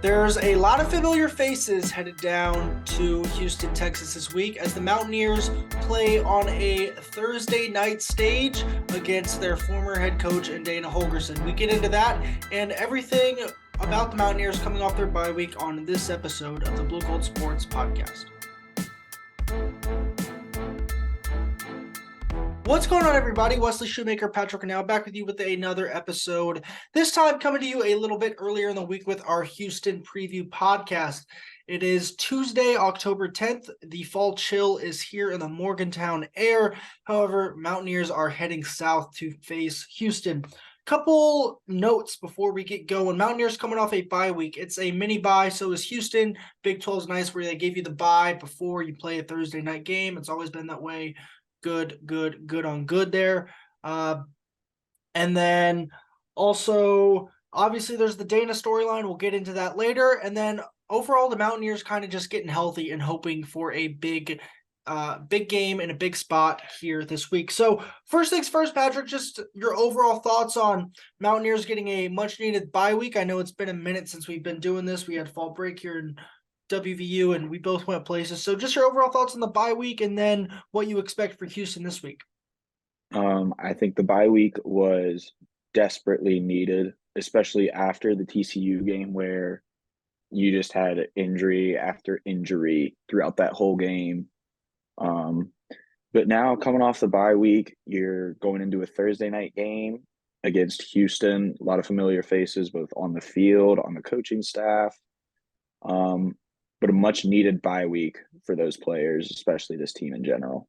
There's a lot of familiar faces headed down to Houston, Texas this week as the Mountaineers play on a Thursday night stage against their former head coach and Dana Hologorsen. We get into that and everything about the Mountaineers coming off their bye week on this episode of the Blue Gold Sports Podcast. What's going on, everybody? Wesley, Shoemaker, Patrick Reneau back with you with another episode. This time coming to you a little bit earlier in the week with our Houston preview podcast. It is Tuesday, October 10th. The fall chill is here in the Morgantown air. However, Mountaineers are heading south to face Houston. Couple notes before we get going. Mountaineers coming off a bye week. It's a mini bye, so is Houston. Big 12's nice where they give you the bye before you play a Thursday night game. It's always been that way. Good on good there. And then also, obviously, there's the Dana storyline. We'll get into that later. And then overall, the Mountaineers kind of just getting healthy and hoping for a big game and a big spot here this week. So first things first, Patrick, just your overall thoughts on Mountaineers getting a much-needed bye week. I know it's been a minute since we've been doing this. We had fall break here in WVU, and we both went places. So just your overall thoughts on the bye week and then what you expect for Houston this week. I think the bye week was desperately needed, especially after the TCU game where you just had injury after injury throughout that whole game. But now coming off the bye week, you're going into a Thursday night game against Houston. A lot of familiar faces, both on the field, on the coaching staff. But a much needed bye week for those players, especially this team in general.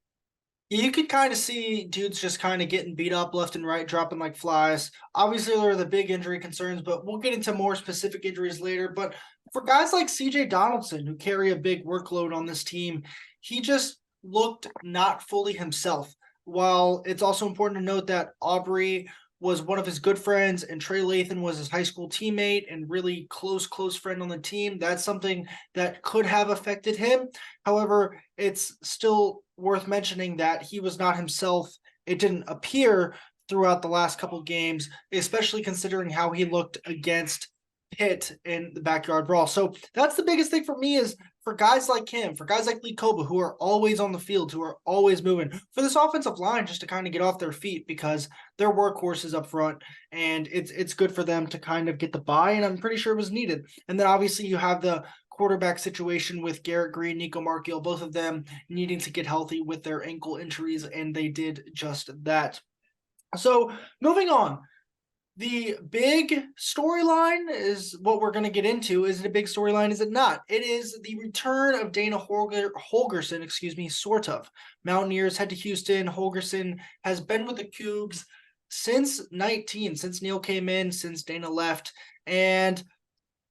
You could kind of see dudes just kind of getting beat up left and right, dropping like flies. Obviously, there are the big injury concerns, but we'll get into more specific injuries later. But for guys like CJ Donaldson, who carry a big workload on this team, he just looked not fully himself. While it's also important to note that Aubrey was one of his good friends, and Trey Lathan was his high school teammate and really close friend on the team. That's something that could have affected him. However, it's still worth mentioning that he was not himself. It didn't appear throughout the last couple games, especially considering how he looked against Pitt in the backyard brawl. So that's the biggest thing for me is for guys like him, for guys like Lee Koba, who are always on the field, who are always moving, for this offensive line just to kind of get off their feet because they're workhorses up front, and it's good for them to kind of get the bye, and I'm pretty sure it was needed. And then obviously you have the quarterback situation with Garrett Green, Nico Markiel, both of them needing to get healthy with their ankle injuries, and they did just that. So moving on. The big storyline is what we're going to get into. Is it a big storyline? Is it not? It is the return of Dana Hologorsen, sort of. Mountaineers head to Houston. Hologorsen has been with the Cougs since Neil came in, since Dana left. And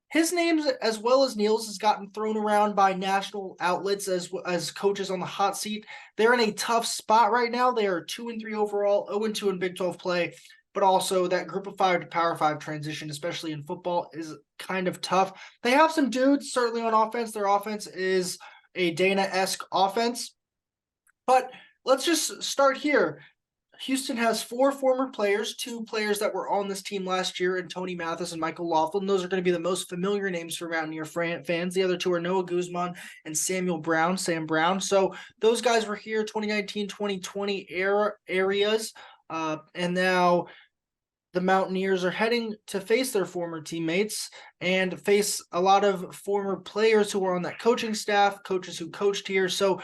his name, as well as Neil's, has gotten thrown around by national outlets as coaches on the hot seat. They're in a tough spot right now. They are 2-3 overall, 0-2 in Big 12 play. But also that group of 5 to power 5 transition, especially in football, is kind of tough. They have some dudes certainly on offense. Their offense is a Dana-esque offense. But let's just start here. Houston has 4 former players, 2 players that were on this team last year, and Tony Mathis and Michael Laughlin. Those are going to be the most familiar names for Mountaineer fans. The other 2 are Noah Guzman and Sam Brown. So those guys were here 2019, 2020 areas. And now the Mountaineers are heading to face their former teammates and face a lot of former players who are on that coaching staff, coaches who coached here. So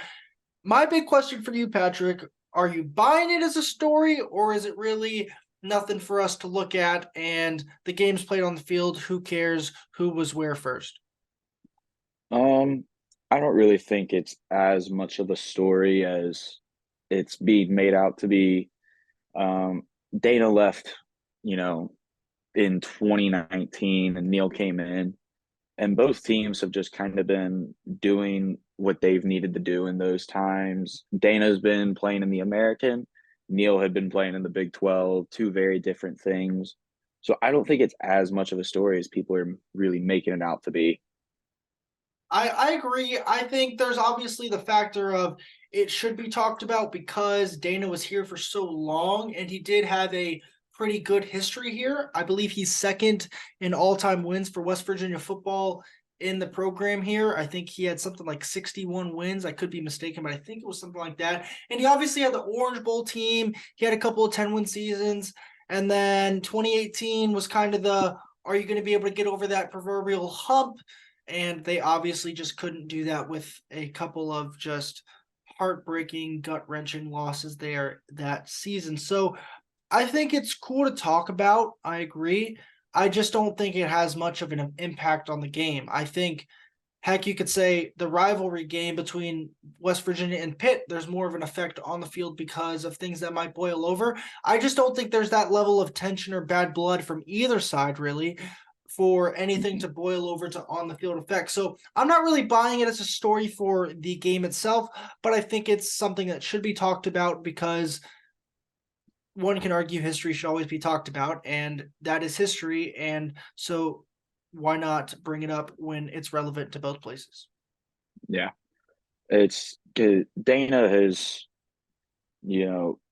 my big question for you, Patrick, are you buying it as a story, or is it really nothing for us to look at and the games played on the field? Who cares who was where first? I don't really think it's as much of a story as it's being made out to be. Dana left, in 2019, and Neil came in, and both teams have just kind of been doing what they've needed to do in those times. Dana's been playing in the American. Neil had been playing in the Big 12, 2 very different things. So I don't think it's as much of a story as people are really making it out to be. I agree. I think there's obviously the factor of it should be talked about because Dana was here for so long, and he did have a pretty good history here. I believe he's second in all-time wins for West Virginia football in the program here. I think he had something like 61 wins. I could be mistaken, but I think it was something like that. And he obviously had the Orange Bowl team. He had a couple of 10-win seasons. And then 2018 was kind of the, are you going to be able to get over that proverbial hump? And they obviously just couldn't do that with a couple of just heartbreaking, gut-wrenching losses there that season. So I think it's cool to talk about. I agree. I just don't think it has much of an impact on the game. I think, heck, you could say the rivalry game between West Virginia and Pitt, there's more of an effect on the field because of things that might boil over. I just don't think there's that level of tension or bad blood from either side, really, for anything to boil over to on the field effect. So I'm not really buying it as a story for the game itself, but I think it's something that should be talked about because one can argue history should always be talked about, and that is history. And so why not bring it up when it's relevant to both places? Yeah, it's good. Dana has,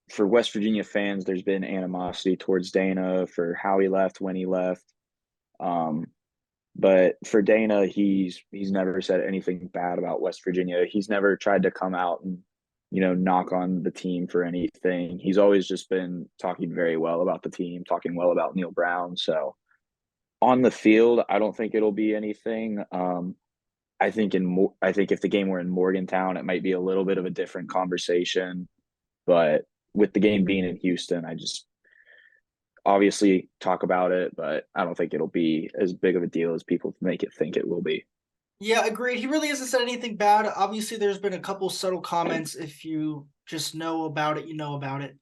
for West Virginia fans, there's been animosity towards Dana for how he left, when he left. But for Dana, he's never said anything bad about West Virginia. He's never tried to come out and, knock on the team for anything. He's always just been talking very well about the team, talking well about Neil Brown. So on the field, I don't think it'll be anything. I think if the game were in Morgantown, it might be a little bit of a different conversation. But with the game being in Houston, I just obviously talk about it, but I don't think it'll be as big of a deal as people make it think it will be. Yeah, agreed. He really hasn't said anything bad. Obviously, there's been a couple subtle comments. If you just know about it, you know about it.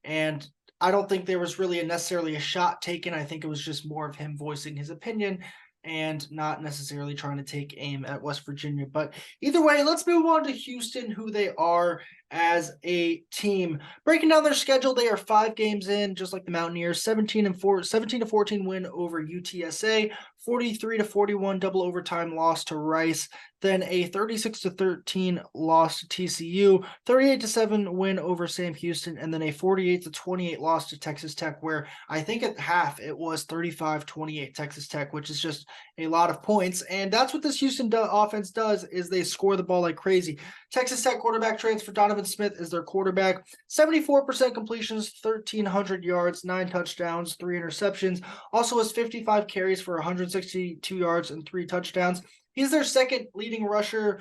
And I don't think there was really necessarily a shot taken. I think it was just more of him voicing his opinion and not necessarily trying to take aim at West Virginia. But either way, let's move on to Houston, who they are as a team. Breaking down their schedule, they are 5 games in, just like the Mountaineers, 17-14 win over UTSA, 43-41 double overtime loss to Rice, then a 36-13 loss to TCU, 38-7 win over Sam Houston, and then a 48-28 loss to Texas Tech, where I think at half it was 35-28 Texas Tech, which is just a lot of points. And that's what this Houston offense does, is they score the ball like crazy. Texas Tech quarterback transfer Donovan Smith is their quarterback. 74% completions, 1,300 yards, 9 touchdowns, 3 interceptions. Also has 55 carries for 162 yards and 3 touchdowns. He's their second leading rusher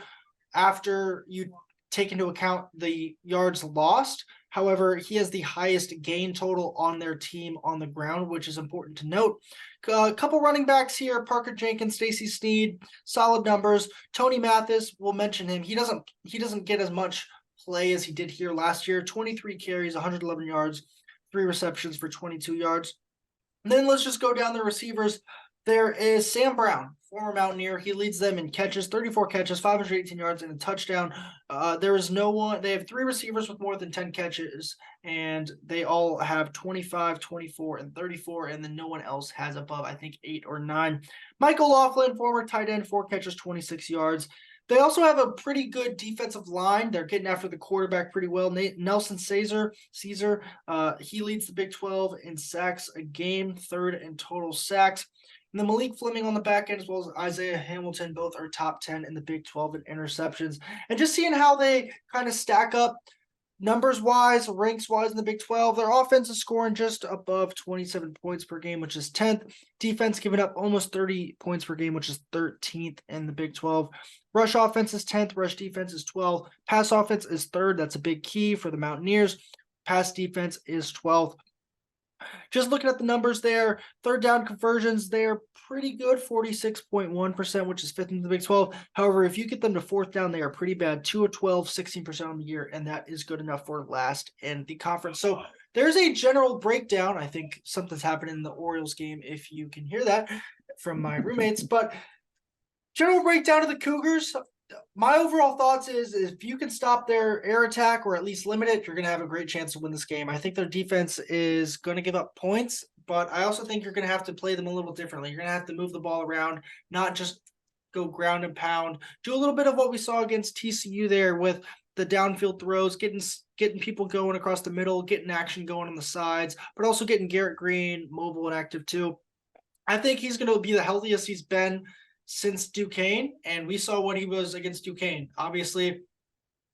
after you take into account the yards lost. However, he has the highest gain total on their team on the ground, which is important to note. A couple running backs here: Parker Jenkins, Stacey Sneed, solid numbers. Tony Mathis, we'll mention him. He doesn't get as much play as he did here last year. 23 carries, 111 yards, 3 receptions for 22 yards. And then let's just go down the receivers. There is Sam Brown, former Mountaineer. He leads them in catches, 34 catches, 518 yards, and a touchdown. There is no one. They have 3 receivers with more than 10 catches, and they all have 25, 24, and 34, and then no one else has above, I think, 8 or 9. Michael Laughlin, former tight end, 4 catches, 26 yards. They also have a pretty good defensive line. They're getting after the quarterback pretty well. Nelson Caesar, he leads the Big 12 in sacks a game, 3rd in total sacks. And then Malik Fleming on the back end, as well as Isaiah Hamilton, both are top 10 in the Big 12 in interceptions. And just seeing how they kind of stack up numbers-wise, ranks-wise in the Big 12, their offense is scoring just above 27 points per game, which is 10th. Defense giving up almost 30 points per game, which is 13th in the Big 12. Rush offense is 10th. Rush defense is 12th. Pass offense is 3rd. That's a big key for the Mountaineers. Pass defense is 12th. Just looking at the numbers there, 3rd down conversions, they're pretty good, 46.1%, which is 5th in the Big 12. However, if you get them to 4th down, they are pretty bad, 2 of 12, 16% on the year, and that is good enough for last in the conference. So there's a general breakdown. I think something's happening in the Orioles game, if you can hear that from my roommates, but general breakdown of the Cougars. My overall thoughts is if you can stop their air attack or at least limit it, you're going to have a great chance to win this game. I think their defense is going to give up points, but I also think you're going to have to play them a little differently. You're going to have to move the ball around, not just go ground and pound, do a little bit of what we saw against TCU there with the downfield throws, getting people going across the middle, getting action going on the sides, but also getting Garrett Green mobile and active too. I think he's going to be the healthiest he's been since Duquesne, and we saw what he was against Duquesne. Obviously,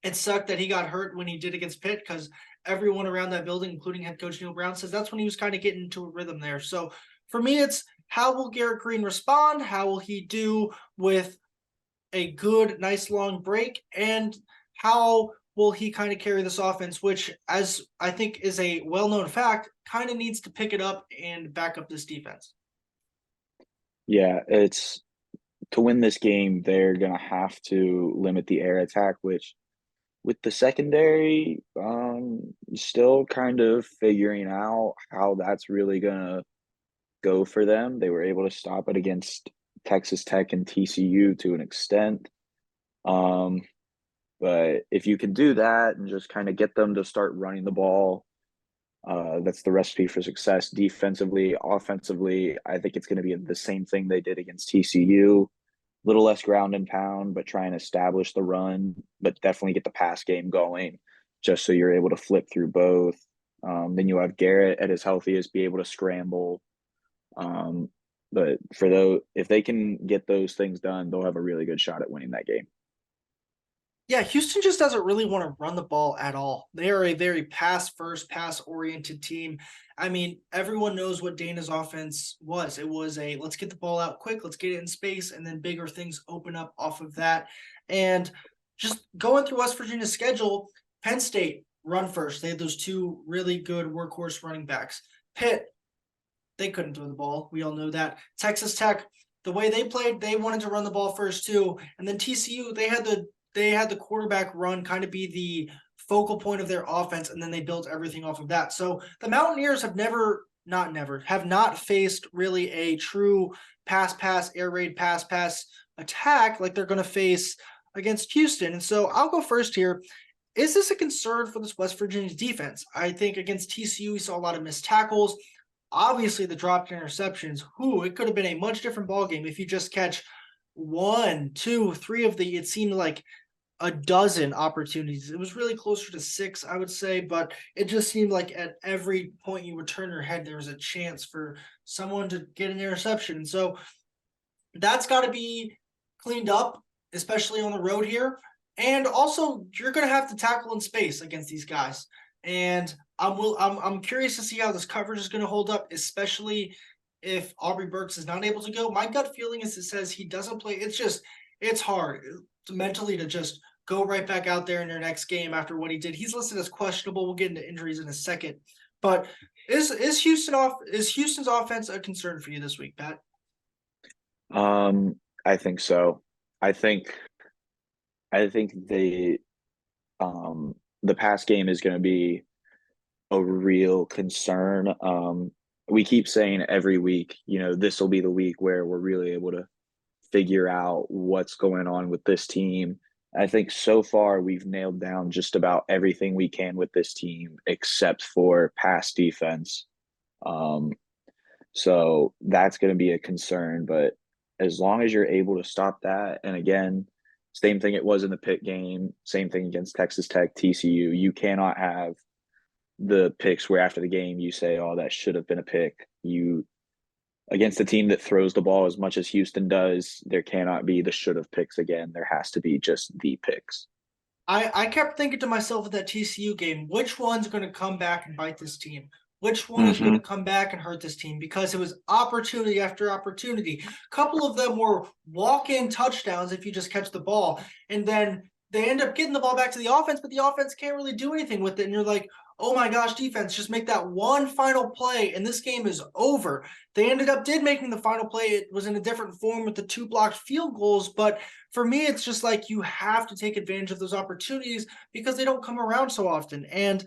it sucked that he got hurt when he did against Pitt because everyone around that building, including head coach Neil Brown, says that's when he was kind of getting into a rhythm there. So for me, it's how will Garrett Green respond? How will he do with a good, nice long break? And how will he kind of carry this offense, which, as I think is a well-known fact, kind of needs to pick it up and back up this defense? Yeah, it's to win this game, they're gonna have to limit the air attack, which with the secondary, still kind of figuring out how that's really gonna go for them. They were able to stop it against Texas Tech and TCU to an extent. Um, but if you can do that and just kind of get them to start running the ball, that's the recipe for success defensively. Offensively, I think it's going to be the same thing they did against TCU. Little less ground and pound, but try and establish the run, but definitely get the pass game going just so you're able to flip through both. Then you have Garrett at his healthiest, be able to scramble. Um, but for those, if they can get those things done, they'll have a really good shot at winning that game. Yeah, Houston just doesn't really want to run the ball at all. They are a very pass first, pass oriented team. I mean, everyone knows what Dana's offense was. It was a let's get the ball out quick, let's get it in space, and then bigger things open up off of that. And just going through West Virginia's schedule, Penn State run first. They had those two really good workhorse running backs. Pitt, they couldn't throw the ball. We all know that. Texas Tech, the way they played, they wanted to run the ball first too. And then TCU, they had the quarterback run kind of be the focal point of their offense, and then they built everything off of that. So the Mountaineers have have not faced really a true pass, air raid, pass attack like they're going to face against Houston. And so I'll go first here. Is this a concern for this West Virginia defense? I think against TCU, we saw a lot of missed tackles. Obviously, the dropped interceptions. It could have been a much different ball game if you just catch one, two, three of the. It seemed like a dozen opportunities. It was really closer to six, I would say, but it just seemed like at every point you would turn your head, there was a chance for someone to get an interception. And so that's got to be cleaned up, especially on the road here. And also, you're going to have to tackle in space against these guys. And I'm curious to see how this coverage is going to hold up, especially if Aubrey Burks is not able to go. My gut feeling is it says he doesn't play. It's hard mentally to just go right back out there in your next game after what he did. He's listed as questionable. We'll get into injuries in a second. But is Houston's offense a concern for you this week, Pat? I think so. I think I think the pass game is going to be a real concern. We keep saying every week, this will be the week where we're really able to figure out what's going on with this team. I think so far we've nailed down just about everything we can with this team except for pass defense. Um, so that's going to be a concern. But as long as you're able to stop that, and again, same thing it was in the Pitt game, same thing against Texas Tech, TCU, you cannot have the picks where after the game you say, oh, that should have been a pick. You against a team that throws the ball as much as Houston does, there cannot be the should have picks again. There has to be just the picks. I kept thinking to myself at that TCU game, which one's going to come back and bite this team? Which one is going to Mm-hmm. come back and hurt this team? Because it was opportunity after opportunity. A couple of them were walk-in touchdowns if you just catch the ball. And then they end up getting the ball back to the offense, but the offense can't really do anything with it. And you're like, oh my gosh, defense, just make that one final play, and this game is over. They did making the final play. It was in a different form with the two blocked field goals, but for me, it's just like you have to take advantage of those opportunities because they don't come around so often. And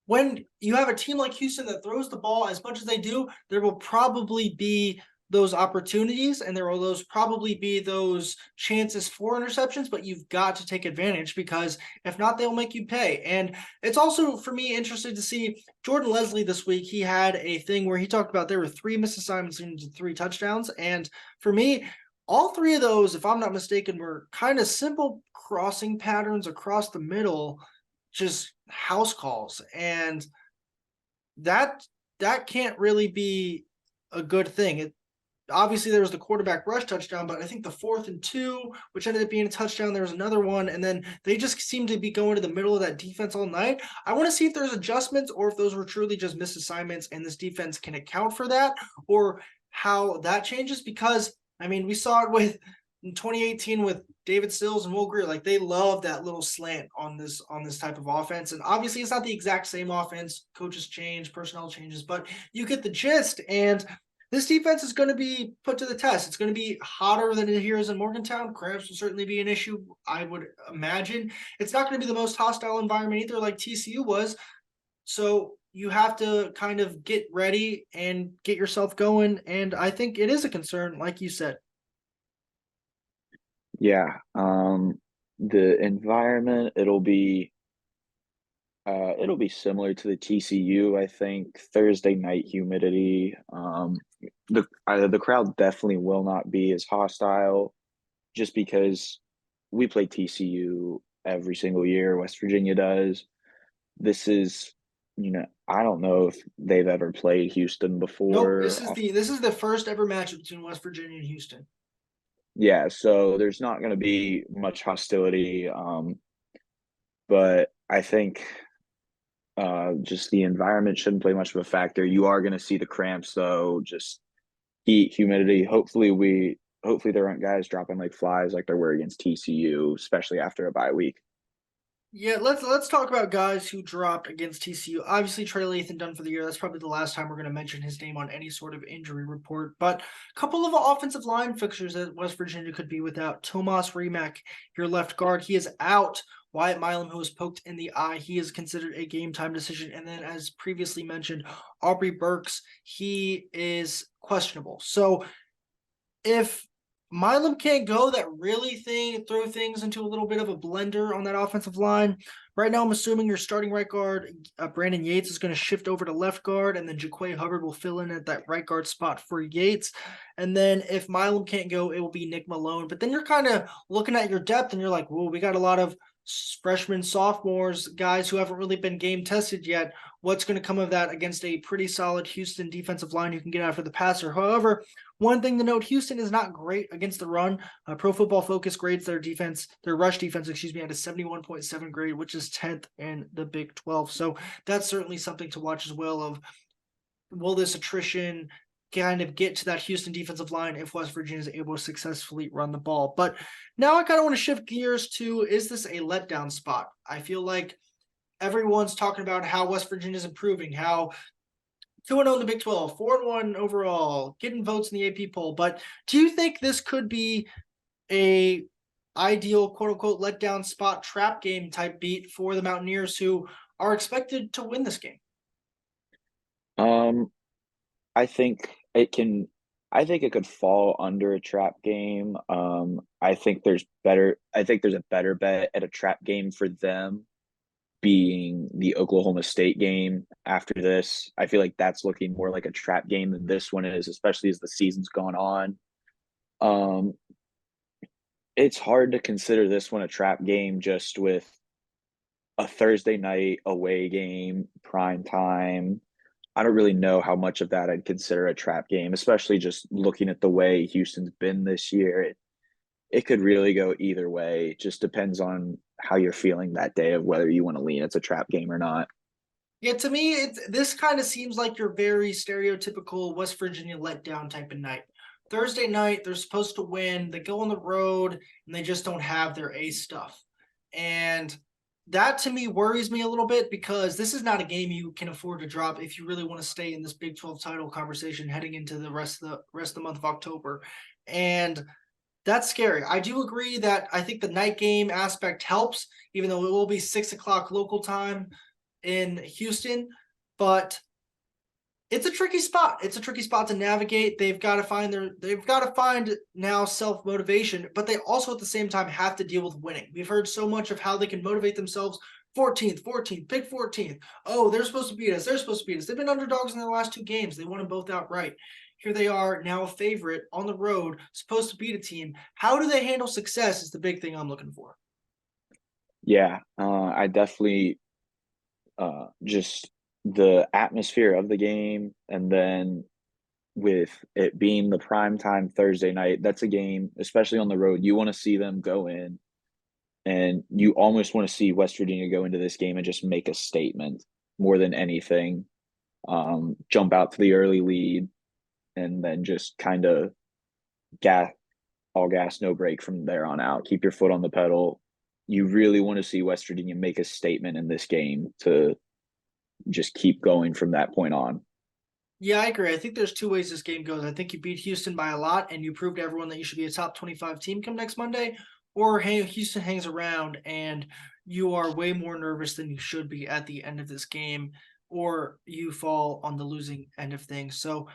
when you have a team like Houston that throws the ball as much as they do, there will probably be those opportunities and there will probably be those chances for interceptions, but you've got to take advantage because if not, they'll make you pay. And it's also, for me, interesting to see Jordan Leslie this week. He had a thing where he talked about there were 3 missed assignments into 3 touchdowns. And for me, All three of those, if I'm not mistaken, were kind of simple crossing patterns across the middle, just house calls. And that that can't really be a good thing. Obviously there was the quarterback rush touchdown, but I think the 4th and 2, which ended up being a touchdown, there was another one, and then they just seem to be going to the middle of that defense all night. I want to see if there's adjustments or if those were truly just misassignments and this defense can account for that, or how that changes. Because I mean, we saw it with in 2018 with David Sills and Will Greer. Like, they love that little slant on this type of offense. And obviously it's not the exact same offense. Coaches change, personnel changes, but you get the gist. And this defense is going to be put to the test. It's going to be hotter than it here is in Morgantown. Cramps will certainly be an issue, I would imagine. It's not going to be the most hostile environment either, like TCU was. So you have to kind of get ready and get yourself going. And I think it is a concern, like you said. Yeah. The environment, it'll be similar to the TCU, I think. Thursday night humidity. The crowd definitely will not be as hostile just because we play TCU every single year. West Virginia does. This is, I don't know if they've ever played Houston Nope, before. this is the first ever matchup between West Virginia and Houston. Yeah, so there's not going to be much hostility. But I think just the environment shouldn't play much of a factor. You are going to see the cramps though, just heat, humidity. Hopefully there aren't guys dropping like flies like there were against TCU, especially after a bye week. Yeah, let's talk about guys who dropped against TCU. Obviously, Trey Lathan done for the year. That's probably the last time we're going to mention his name on any sort of injury report. But a couple of offensive line fixtures that West Virginia could be without. Tomas Remak, your left guard, he is out. Wyatt Milam, who was poked in the eye, he is considered a game time decision. And then, as previously mentioned, Aubrey Burks, he is questionable. So if Milam can't go, that really throw things into a little bit of a blender on that offensive line. Right now, I'm assuming your starting right guard, Brandon Yates, is going to shift over to left guard, and then Jaquay Hubbard will fill in at that right guard spot for Yates. And then if Milam can't go, it will be Nick Malone. But then you're kind of looking at your depth, and you're like, whoa, we got a lot of freshmen, sophomores, guys who haven't really been game tested yet. What's going to come of that against a pretty solid Houston defensive line who can get after the passer? However, one thing to note, Houston is not great against the run. Pro Football Focus grades their rush defense, at a 71.7 grade, which is 10th in the Big 12. So that's certainly something to watch as well of, will this attrition kind of get to that Houston defensive line if West Virginia is able to successfully run the ball. But now I kind of want to shift gears to, is this a letdown spot? I feel like everyone's talking about how West Virginia is improving, how 2-0 in the Big 12, 4-1 overall, getting votes in the AP poll. But do you think this could be a ideal quote unquote letdown spot trap game type beat for the Mountaineers, who are expected to win this game? Um, I think it can. I think it could fall under a trap game. I think there's a better bet at a trap game for them being the Oklahoma State game after this. I feel like that's looking more like a trap game than this one is, especially as the season's gone on. Um, it's hard to consider this one a trap game just with a Thursday night away game, prime time. I don't really know how much of that I'd consider a trap game, especially just looking at the way Houston's been this year. It could really go either way. It just depends on how you're feeling that day of whether you want to lean it's a trap game or not. Yeah, to me, this kind of seems like your very stereotypical West Virginia letdown type of night. Thursday night, they're supposed to win. They go on the road and they just don't have their A stuff. And that to me worries me a little bit, because this is not a game you can afford to drop if you really want to stay in this Big 12 title conversation heading into the rest of the month of October. And that's scary. I do agree that I think the night game aspect helps, even though it will be 6 o'clock local time in Houston, but it's a tricky spot. It's a tricky spot to navigate. They've got to find now self-motivation, but they also at the same time have to deal with winning. We've heard so much of how they can motivate themselves. 14th, pick 14th. Oh, they're supposed to beat us. They're supposed to beat us. They've been underdogs in their last two games. They won them both outright. here they are now a favorite on the road, supposed to beat a team. How do they handle success is the big thing I'm looking for. Yeah, I definitely just the atmosphere of the game, and then with it being the prime time Thursday night, that's a game, especially on the road, you want to see them go in, and you almost want to see West Virginia go into this game and just make a statement more than anything. Jump out to the early lead, and then just kind of gas, all gas, no break from there on out. Keep your foot on the pedal. You really want to see West Virginia make a statement in this game to just keep going from that point on. Yeah, I agree. I think there's two ways this game goes. I think you beat Houston by a lot and you prove to everyone that you should be a top 25 team come next Monday, or hey, Houston hangs around and you are way more nervous than you should be at the end of this game, or you fall on the losing end of things. So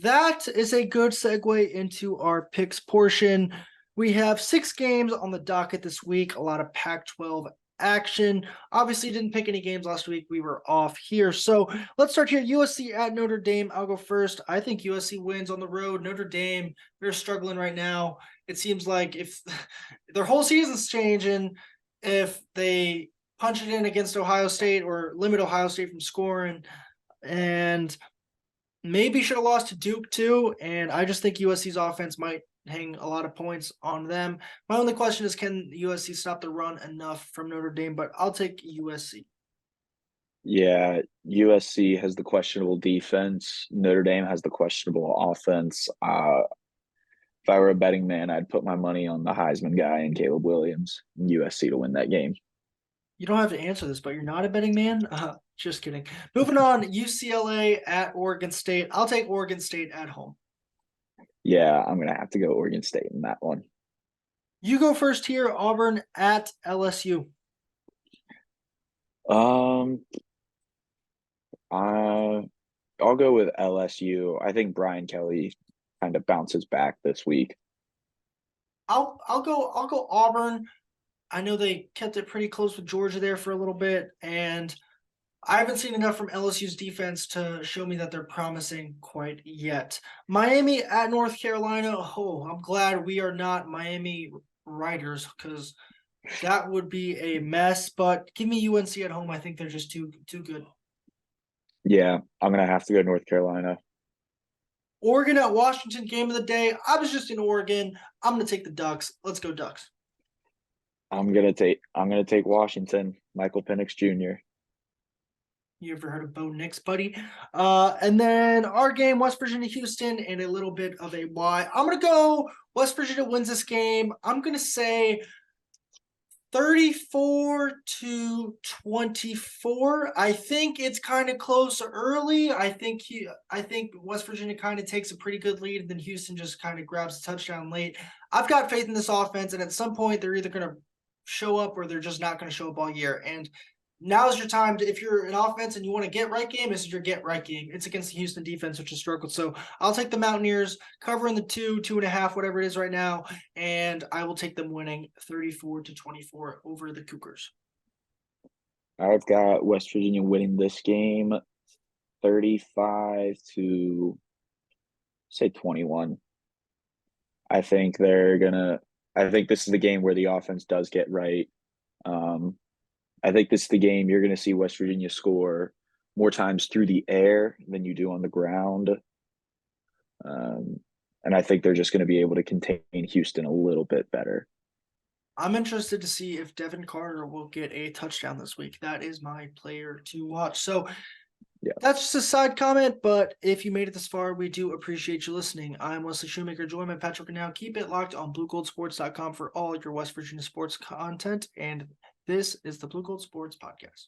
that is a good segue into our picks portion. We have 6 games on the docket this week, a lot of Pac 12 action. Obviously, didn't pick any games last week. We were off here. So let's start here. USC at Notre Dame. I'll go first. I think USC wins on the road. Notre Dame, they're struggling right now. It seems like if their whole season's changing, if they punch it in against Ohio State or limit Ohio State from scoring, and maybe should have lost to Duke too. And I just think USC's offense might hang a lot of points on them. My only question is, can USC stop the run enough from Notre Dame? But I'll take USC. Yeah, USC has the questionable defense. Notre Dame has the questionable offense. If I were a betting man, I'd put my money on the Heisman guy and Caleb Williams, USC to win that game. You don't have to answer this, but you're not a betting man? Just kidding. Moving on, UCLA at Oregon State. I'll take Oregon State at home. Yeah, I'm gonna have to go Oregon State in that one. You go first here, Auburn at LSU. Um, I I'll go with LSU. I think Brian Kelly kind of bounces back this week. I'll go Auburn. I know they kept it pretty close with Georgia there for a little bit, and I haven't seen enough from LSU's defense to show me that they're promising quite yet. Miami at North Carolina. Oh, I'm glad we are not Miami Riders because that would be a mess. But give me UNC at home. I think they're just too good. Yeah, I'm gonna have to go North Carolina. Oregon at Washington, game of the day. I was just in Oregon. I'm gonna take the Ducks. Let's go Ducks. I'm gonna take Washington. Michael Penix Jr. You ever heard of Bo Nix, buddy? And then our game, West Virginia, Houston, and a little bit of a why. I'm gonna go West Virginia wins this game. I'm gonna say 34-24. I think it's kind of close early. I think West Virginia kind of takes a pretty good lead, and then Houston just kind of grabs a touchdown late. I've got faith in this offense, and at some point they're either going to show up or they're just not going to show up all year. And now's your time to, if you're an offense and you want to get right game, this is your get right game. It's against the Houston defense, which has struggled. So I'll take the Mountaineers covering the 2.5, whatever it is right now, and I will take them winning 34-24 over the Cougars. I've got West Virginia winning this game 35 to say 21. I think I think this is the game where the offense does get right. I think this is the game you're going to see West Virginia score more times through the air than you do on the ground. And I think they're just going to be able to contain Houston a little bit better. I'm interested to see if Devin Carter will get a touchdown this week. That is my player to watch. So yeah, that's just a side comment, but if you made it this far, we do appreciate you listening. I'm Wesley Shoemaker, joined by Patrick Reneau. Keep it locked on BlueGoldSports.com for all your West Virginia sports content, and this is the Blue Gold Sports Podcast.